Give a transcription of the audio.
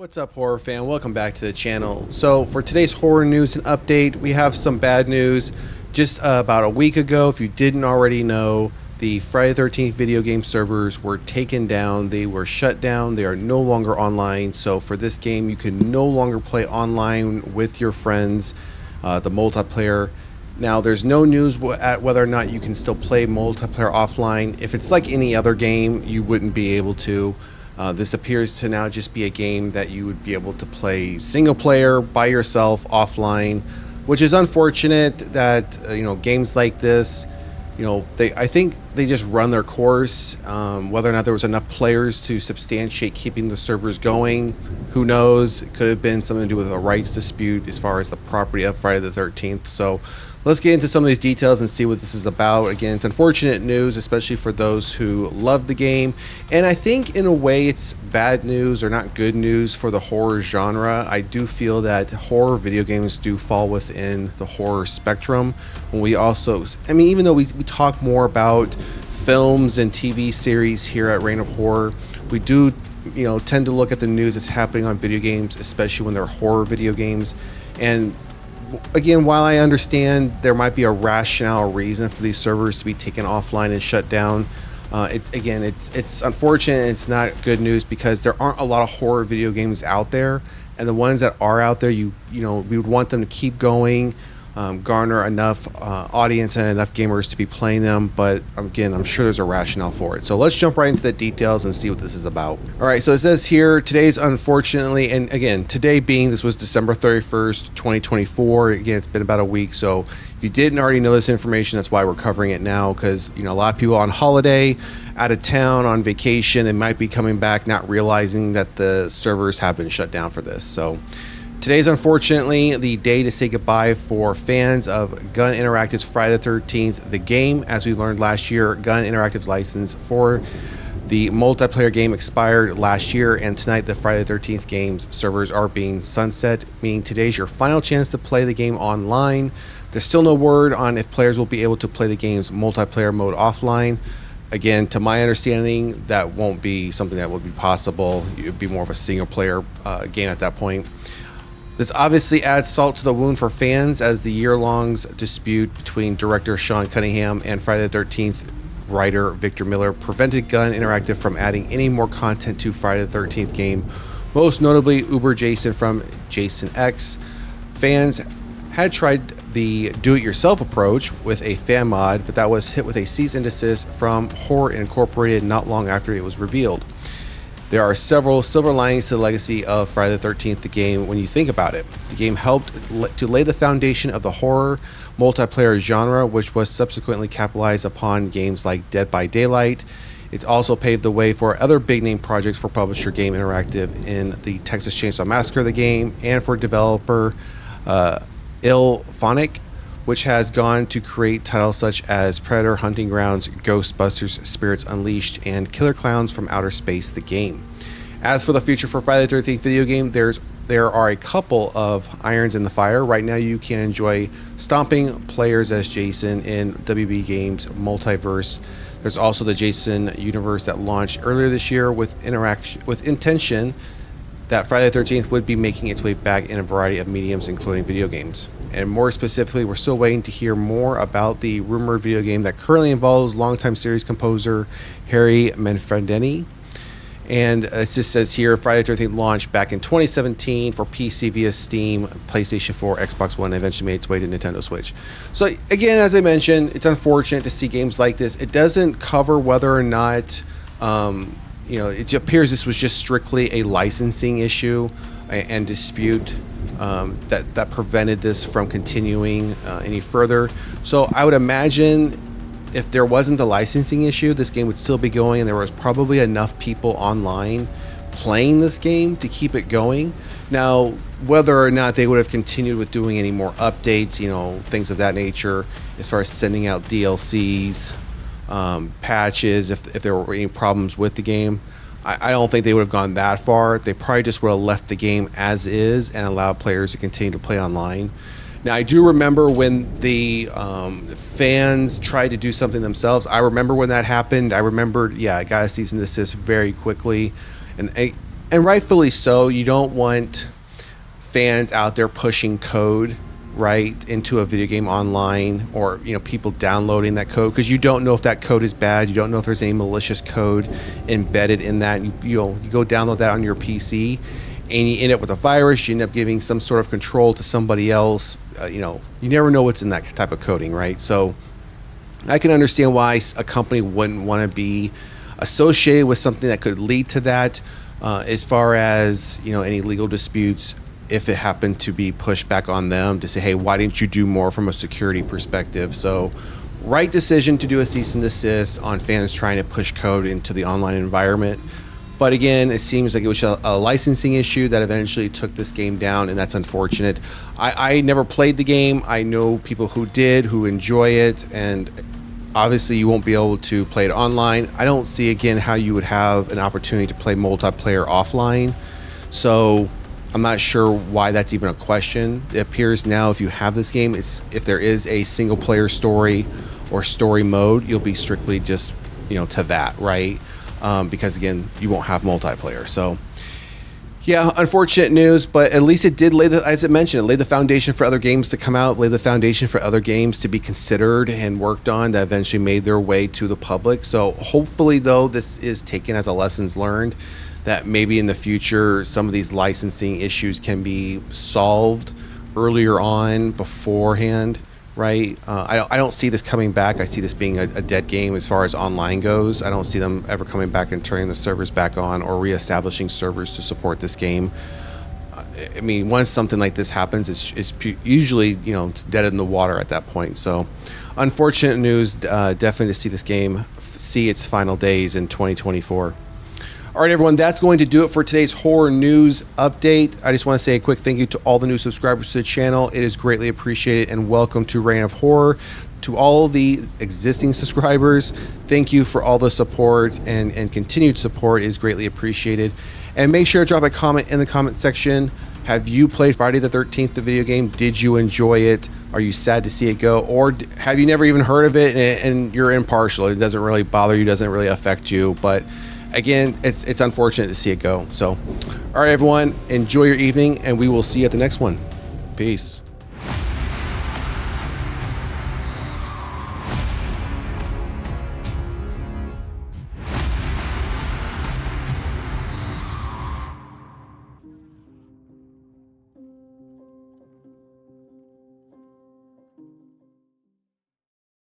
What's up, horror fan? Welcome back to the channel. So for today's horror news and update, we have some bad news. Just about a week ago, if you didn't already know, the Friday the 13th video game servers were taken down. They were shut down. They are no longer online. So for this game, you can no longer play online with your friends, the multiplayer. Now, there's no news at whether or not you can still play multiplayer offline. If it's like any other game, you wouldn't be able to. This appears to now just be a game that you would be able to play single player by yourself offline, which is unfortunate that games like this, I think they just run their course. Whether or not there was enough players to substantiate keeping the servers going, who knows? It could have been something to do with a rights dispute as far as the property of Friday the 13th. So let's get into some of these details and see what this is about. Again, it's unfortunate news, especially for those who love the game. And I think in a way it's bad news or not good news for the horror genre. I do feel that horror video games do fall within the horror spectrum. When we also, even though we talk more about films and TV series here at Reign of Horror, we do tend to look at the news that's happening on video games, especially when they're horror video games. And again, while I understand there might be a rationale reason for these servers to be taken offline and shut down, it's unfortunate. It's not good news because there aren't a lot of horror video games out there, and the ones that are out there, we would want them to keep going, garner enough audience and enough gamers to be playing them. But again, I'm sure there's a rationale for it. So let's jump right into the details and see what this is about. All right, so it says here, today's unfortunately, and again, today being, this was December 31st, 2024. Again, it's been about a week. So if you didn't already know this information, that's why we're covering it now, because a lot of people on holiday, out of town, on vacation, they might be coming back not realizing that the servers have been shut down for this. So today's unfortunately the day to say goodbye for fans of Gun Interactive's Friday the 13th, the game. As we learned last year, Gun Interactive's license for the multiplayer game expired last year, and tonight the Friday the 13th game's servers are being sunset, meaning today's your final chance to play the game online. There's still no word on if players will be able to play the game's multiplayer mode offline. Again, to my understanding, that won't be something that would be possible. It would be more of a single player game at that point. This obviously adds salt to the wound for fans, as the year-long dispute between director Sean Cunningham and Friday the 13th writer Victor Miller prevented Gun Interactive from adding any more content to Friday the 13th game, most notably Uber Jason from Jason X. Fans had tried the do-it-yourself approach with a fan mod, but that was hit with a cease and desist from Horror Incorporated not long after it was revealed. There are several silver linings to the legacy of Friday the 13th, the game, when you think about it. The game helped to lay the foundation of the horror multiplayer genre, which was subsequently capitalized upon games like Dead by Daylight. It's also paved the way for other big-name projects for publisher Game Interactive in the Texas Chainsaw Massacre, the game, and for developer Ilphonic, which has gone to create titles such as Predator Hunting Grounds, Ghostbusters Spirits Unleashed, and Killer Clowns from Outer Space, the game. As for the future for Friday the 13th video game, there are a couple of irons in the fire. Right now you can enjoy stomping players as Jason in WB Games Multiverse. There's also the Jason universe that launched earlier this year with intention that Friday the 13th would be making its way back in a variety of mediums, including video games. And more specifically, we're still waiting to hear more about the rumored video game that currently involves longtime series composer Harry Manfredini. And it just says here, Friday the 13th launched back in 2017 for PC via Steam, PlayStation 4, Xbox One, and eventually made its way to Nintendo Switch. So again, as I mentioned, it's unfortunate to see games like this. It doesn't cover whether or not it appears this was just strictly a licensing issue and dispute that prevented this from continuing any further. So I would imagine if there wasn't a licensing issue, this game would still be going, and there was probably enough people online playing this game to keep it going. Now, whether or not they would have continued with doing any more updates, things of that nature, as far as sending out DLCs, patches, if there were any problems with the game, I don't think they would have gone that far. They probably just would have left the game as is and allowed players to continue to play online. Now, I do remember when the fans tried to do something themselves. I remember when that happened. I remembered, I got a cease and desist very quickly. And And rightfully so. You don't want fans out there pushing code right into a video game online, or people downloading that code, because you don't know if that code is bad. You don't know if there's any malicious code embedded in that. You go download that on your PC and you end up with a virus. You end up giving some sort of control to somebody else. You never know what's in that type of coding, right? So I can understand why a company wouldn't want to be associated with something that could lead to that, as far as any legal disputes, if it happened to be pushed back on them to say, hey, why didn't you do more from a security perspective? So right decision to do a cease and desist on fans trying to push code into the online environment. But again, it seems like it was a licensing issue that eventually took this game down, and that's unfortunate. I never played the game. I know people who did, who enjoy it, and obviously you won't be able to play it online. I don't see, again, how you would have an opportunity to play multiplayer offline. So I'm not sure why that's even a question. It appears now if you have this game, if there is a single player story or story mode, you'll be strictly just, to that, right? Because again, you won't have multiplayer. So yeah, unfortunate news, but at least it did as I mentioned, it laid the foundation for other games to come out, laid the foundation for other games to be considered and worked on that eventually made their way to the public. So hopefully, though, this is taken as a lessons learned, that maybe in the future some of these licensing issues can be solved earlier on, beforehand, right? I don't see this coming back. I see this being a dead game as far as online goes. I don't see them ever coming back and turning the servers back on or reestablishing servers to support this game. I mean, once something like this happens, it's usually, it's dead in the water at that point. So unfortunate news, definitely to see this game see its final days in 2024. All right, everyone, that's going to do it for today's horror news update. I just want to say a quick thank you to all the new subscribers to the channel. It is greatly appreciated, and welcome to Reign of Horror. To all the existing subscribers, thank you for all the support, and continued support is greatly appreciated. And make sure to drop a comment in the comment section. Have you played Friday the 13th, the video game? Did you enjoy it? Are you sad to see it go? Or have you never even heard of it and you're impartial? It doesn't really bother you, doesn't really affect you, but again, it's unfortunate to see it go. So, all right, everyone, enjoy your evening, and we will see you at the next one. Peace.